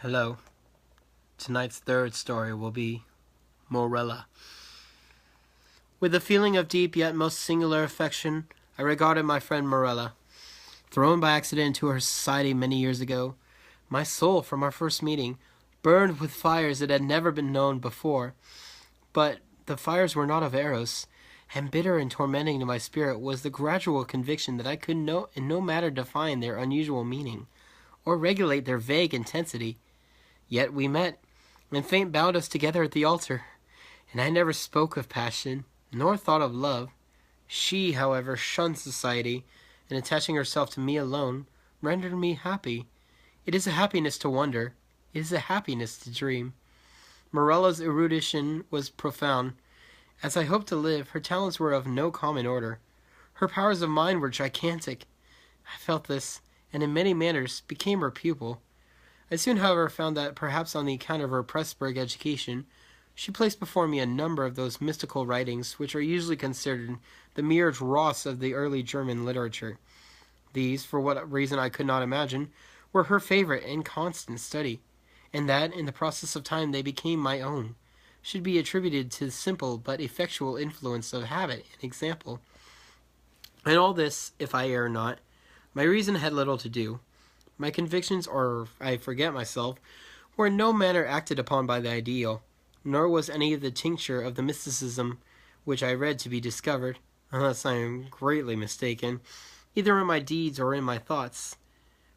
Hello. Tonight's third story will be Morella. With a feeling of deep yet most singular affection, I regarded my friend Morella. Thrown by accident into her society many years ago, my soul, from our first meeting, burned with fires it had never been known before. But the fires were not of Eros, and bitter and tormenting to my spirit was the gradual conviction that I could in no manner define their unusual meaning, or regulate their vague intensity. Yet we met, and fate bound us together at the altar, and I never spoke of passion, nor thought of love. She, however, shunned society, and attaching herself to me alone, rendered me happy. It is a happiness to wonder. It is a happiness to dream. Morella's erudition was profound. As I hoped to live, her talents were of no common order. Her powers of mind were gigantic. I felt this, and in many manners became her pupil. I soon, however, found that, perhaps on the account of her Pressburg education, she placed before me a number of those mystical writings which are usually considered the mere dross of the early German literature. These, for what reason I could not imagine, were her favorite and constant study, and that, in the process of time, they became my own, should be attributed to the simple but effectual influence of habit and example. And all this, if I err not, my reason had little to do. My convictions, or I forget myself, were in no manner acted upon by the ideal, nor was any of the tincture of the mysticism which I read to be discovered, unless I am greatly mistaken, either in my deeds or in my thoughts.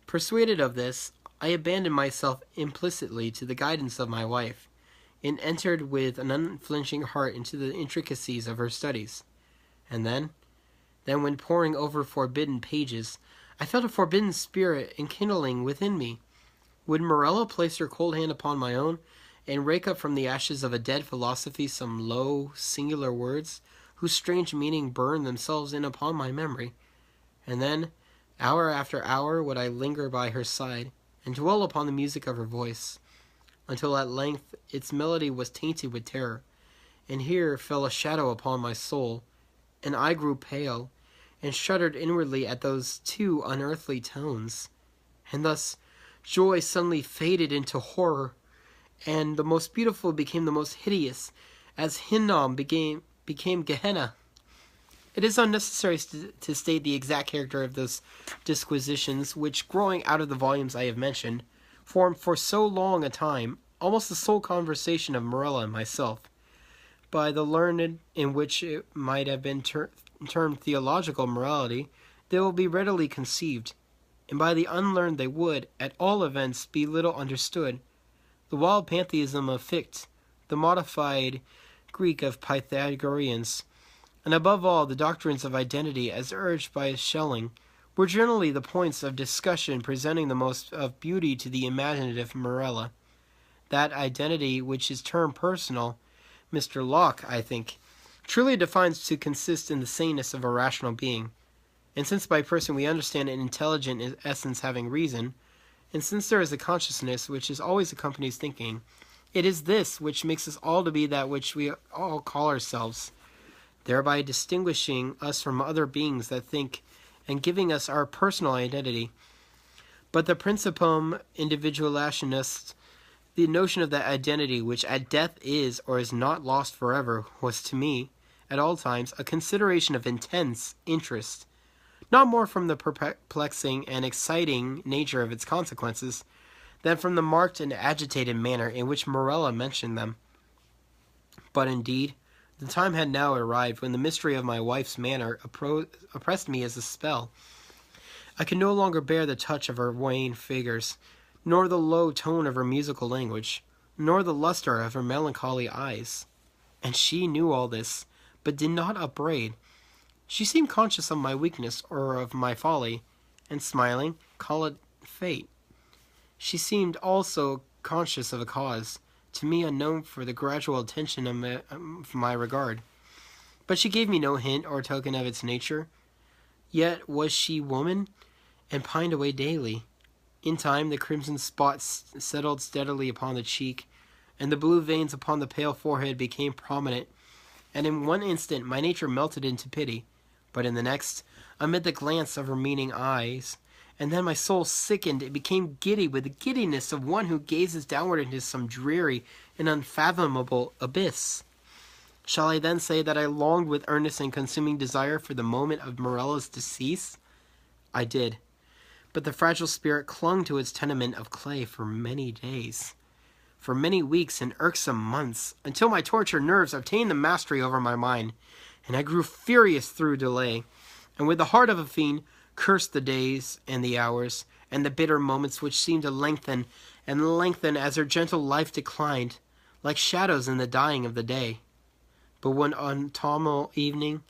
Persuaded of this, I abandoned myself implicitly to the guidance of my wife, and entered with an unflinching heart into the intricacies of her studies. And then when poring over forbidden pages, I felt a forbidden spirit enkindling within me. Would Morella place her cold hand upon my own, and rake up from the ashes of a dead philosophy some low, singular words, whose strange meaning burned themselves in upon my memory? And then, hour after hour, would I linger by her side, and dwell upon the music of her voice, until at length its melody was tainted with terror, and here fell a shadow upon my soul, and I grew pale, and shuddered inwardly at those two unearthly tones. And thus joy suddenly faded into horror, and the most beautiful became the most hideous, as Hinnom became Gehenna. It is unnecessary to state the exact character of those disquisitions, which, growing out of the volumes I have mentioned, formed for so long a time almost the sole conversation of Morella and myself. By the learned, in which it might have been termed theological morality, they will be readily conceived, and by the unlearned they would, at all events, be little understood. The wild pantheism of Fichte, the modified Greek of Pythagoreans, and above all the doctrines of identity as urged by Schelling, were generally the points of discussion presenting the most of beauty to the imaginative Morella. That identity which is termed personal, Mr. Locke, I think, truly defines to consist in the saneness of a rational being. And since by person we understand an intelligent essence having reason, and since there is a consciousness which is always accompanies thinking, it is this which makes us all to be that which we all call ourselves, thereby distinguishing us from other beings that think, and giving us our personal identity. But the principum individuationis, the notion of that identity which at death is or is not lost forever, was to me, at all times, a consideration of intense interest, not more from the perplexing and exciting nature of its consequences, than from the marked and agitated manner in which Morella mentioned them. But indeed, the time had now arrived when the mystery of my wife's manner oppressed me as a spell. I could no longer bear the touch of her wan figures, nor the low tone of her musical language, nor the luster of her melancholy eyes. And she knew all this, but did not upbraid. She seemed conscious of my weakness or of my folly, and smiling, call it fate. She seemed also conscious of a cause, to me unknown, for the gradual attention of my regard. But she gave me no hint or token of its nature. Yet was she woman, and pined away daily. In time the crimson spots settled steadily upon the cheek, and the blue veins upon the pale forehead became prominent, and in one instant my nature melted into pity, but in the next, amid the glance of her meaning eyes, and then my soul sickened. It became giddy with the giddiness of one who gazes downward into some dreary and unfathomable abyss. Shall I then say that I longed with earnest and consuming desire for the moment of Morella's decease? I did, but the fragile spirit clung to its tenement of clay for many days, for many weeks and irksome months, until my tortured nerves obtained the mastery over my mind, and I grew furious through delay, and with the heart of a fiend cursed the days and the hours, and the bitter moments which seemed to lengthen and lengthen as her gentle life declined, like shadows in the dying of the day. But one autumnal evening,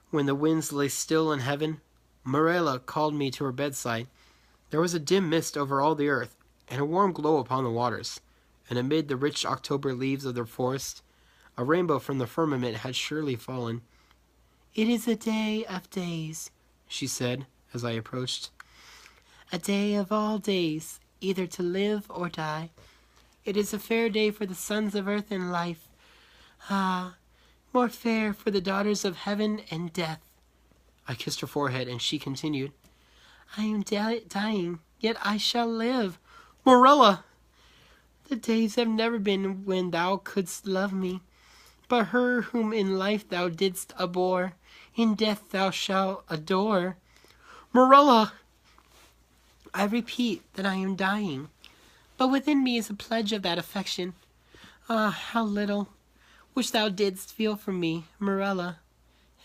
when the winds lay still in heaven, Morella called me to her bedside. There was a dim mist over all the earth, and a warm glow upon the waters, and amid the rich October leaves of the forest, a rainbow from the firmament had surely fallen. "It is a day of days," she said, as I approached. "A day of all days, either to live or die. It is a fair day for the sons of earth and life. Ah, more fair for the daughters of heaven and death." I kissed her forehead, and she continued, "I am dying, yet I shall live." "Morella!" "The days have never been when thou couldst love me, but her whom in life thou didst abhor, in death thou shalt adore." "Morella!" "I repeat that I am dying, but within me is a pledge of that affection. Ah, how little, which thou didst feel for me, Morella.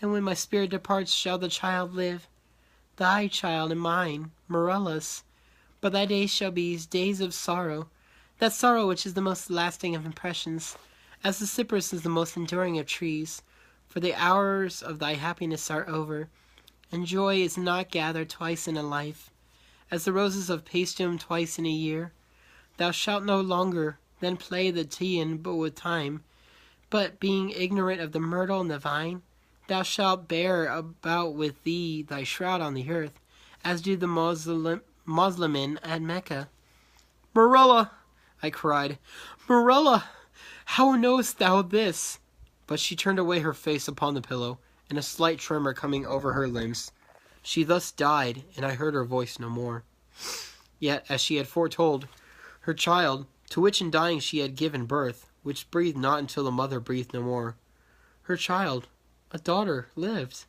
And when my spirit departs shall the child live, thy child and mine, Morella's. But thy days shall be days of sorrow, that sorrow which is the most lasting of impressions, as the cypress is the most enduring of trees. For the hours of thy happiness are over, and joy is not gathered twice in a life, as the roses of Paestum twice in a year. Thou shalt no longer then play the Teian but with time, but being ignorant of the myrtle and the vine, thou shalt bear about with thee thy shroud on the earth, as do the Moslemin at Mecca." "Morella!" I cried. "Morella! How knowest thou this?" But she turned away her face upon the pillow, and a slight tremor coming over her limbs. She thus died, and I heard her voice no more. Yet, as she had foretold, her child, to which in dying she had given birth, which breathed not until the mother breathed no more, her child, a daughter, lived.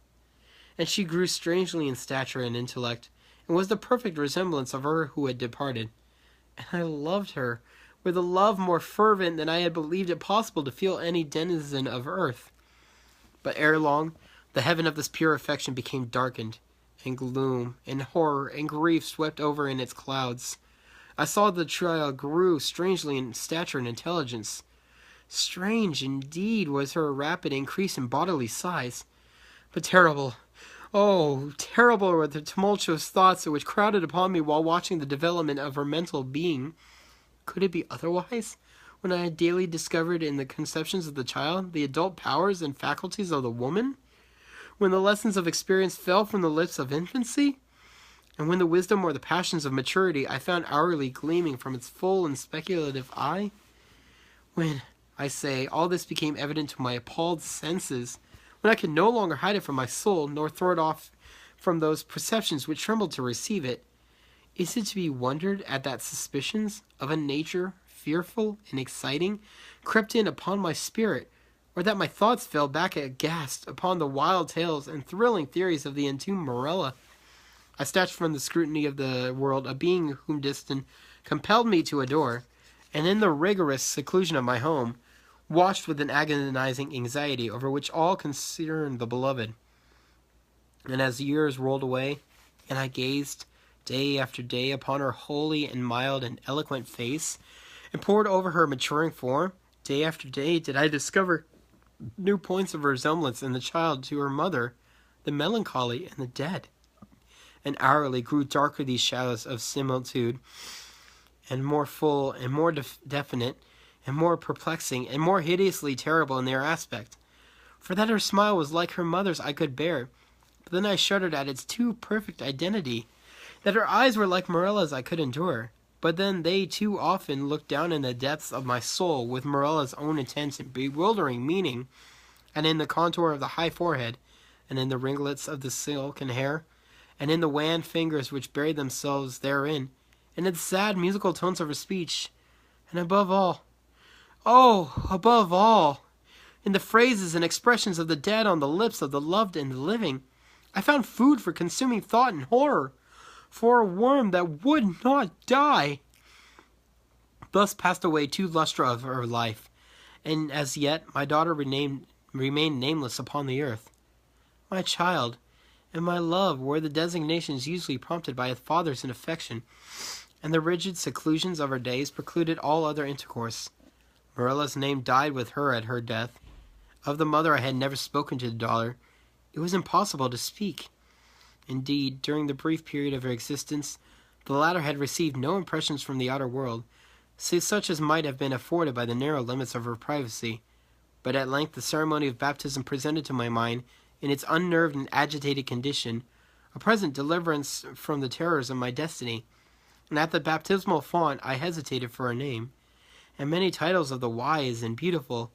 And she grew strangely in stature and intellect, and was the perfect resemblance of her who had departed. And I loved her with a love more fervent than I had believed it possible to feel any denizen of earth. But ere long, the heaven of this pure affection became darkened, and gloom and horror and grief swept over in its clouds. I saw the child grew strangely in stature and intelligence. Strange indeed was her rapid increase in bodily size, but terrible, oh, terrible were the tumultuous thoughts which crowded upon me while watching the development of her mental being. Could it be otherwise, when I had daily discovered in the conceptions of the child the adult powers and faculties of the woman? When the lessons of experience fell from the lips of infancy? And when the wisdom or the passions of maturity I found hourly gleaming from its full and speculative eye? When, I say, all this became evident to my appalled senses, when I could no longer hide it from my soul, nor throw it off from those perceptions which trembled to receive it, is it to be wondered at that suspicions of a nature fearful and exciting crept in upon my spirit, or that my thoughts fell back aghast upon the wild tales and thrilling theories of the entombed Morella? I snatched from the scrutiny of the world a being whom destiny compelled me to adore, and in the rigorous seclusion of my home, watched with an agonizing anxiety over which all concerned the beloved. And as the years rolled away, and I gazed day after day upon her holy and mild and eloquent face, and pored over her maturing form, day after day did I discover new points of resemblance in the child to her mother, the melancholy and the dead. And hourly grew darker these shadows of similitude, and more full and more definite, and more perplexing, and more hideously terrible in their aspect. For that her smile was like her mother's I could bear, but then I shuddered at its too perfect identity. That her eyes were like Morella's I could endure, but then they too often looked down in the depths of my soul with Morella's own intense and bewildering meaning, and in the contour of the high forehead, and in the ringlets of the silken hair, and in the wan fingers which buried themselves therein, and in the sad musical tones of her speech, and above all, oh, above all, in the phrases and expressions of the dead on the lips of the loved and the living, I found food for consuming thought and horror, for a worm that would not die. Thus passed away 2 lustra of her life, and as yet my daughter remained nameless upon the earth. My child and my love were the designations usually prompted by fathers in affection, and the rigid seclusions of her days precluded all other intercourse. Morella's name died with her at her death. Of the mother I had never spoken to the daughter. It was impossible to speak. Indeed, during the brief period of her existence, the latter had received no impressions from the outer world, save such as might have been afforded by the narrow limits of her privacy. But at length the ceremony of baptism presented to my mind, in its unnerved and agitated condition, a present deliverance from the terrors of my destiny, and at the baptismal font I hesitated for a name, and many titles of the wise and beautiful,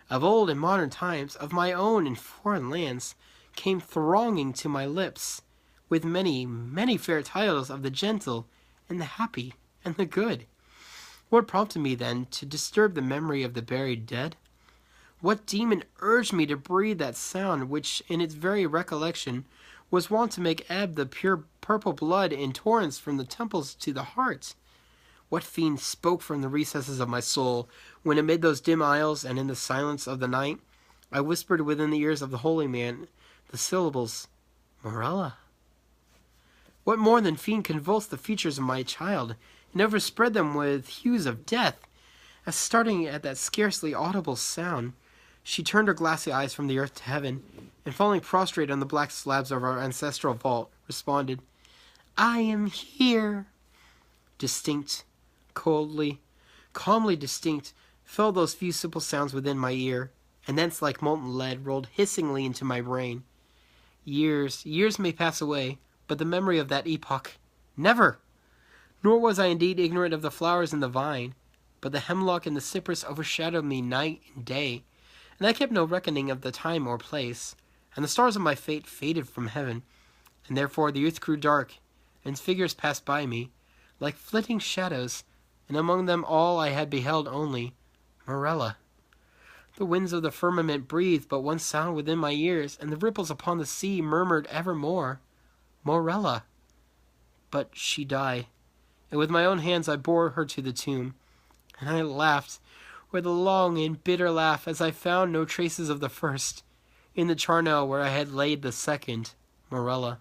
of old and modern times, of my own and foreign lands, came thronging to my lips, with many, many fair titles of the gentle, and the happy, and the good. What prompted me, then, to disturb the memory of the buried dead? What demon urged me to breathe that sound which, in its very recollection, was wont to make ebb the pure purple blood in torrents from the temples to the heart? What fiend spoke from the recesses of my soul, when amid those dim aisles and in the silence of the night, I whispered within the ears of the holy man the syllables, Morella? What more than fiend convulsed the features of my child, and overspread them with hues of death, as starting at that scarcely audible sound, she turned her glassy eyes from the earth to heaven, and falling prostrate on the black slabs of our ancestral vault, responded, I am here. Distinct, coldly, calmly distinct, fell those few simple sounds within my ear, and thence like molten lead rolled hissingly into my brain. Years may pass away, but the memory of that epoch, never! Nor was I indeed ignorant of the flowers and the vine, but the hemlock and the cypress overshadowed me night and day, and I kept no reckoning of the time or place, and the stars of my fate faded from heaven, and therefore the earth grew dark, and figures passed by me, like flitting shadows, and among them all I had beheld only Morella. The winds of the firmament breathed but one sound within my ears, and the ripples upon the sea murmured evermore, Morella. But she died, and with my own hands I bore her to the tomb, and I laughed with a long and bitter laugh as I found no traces of the first in the charnel where I had laid the second, Morella.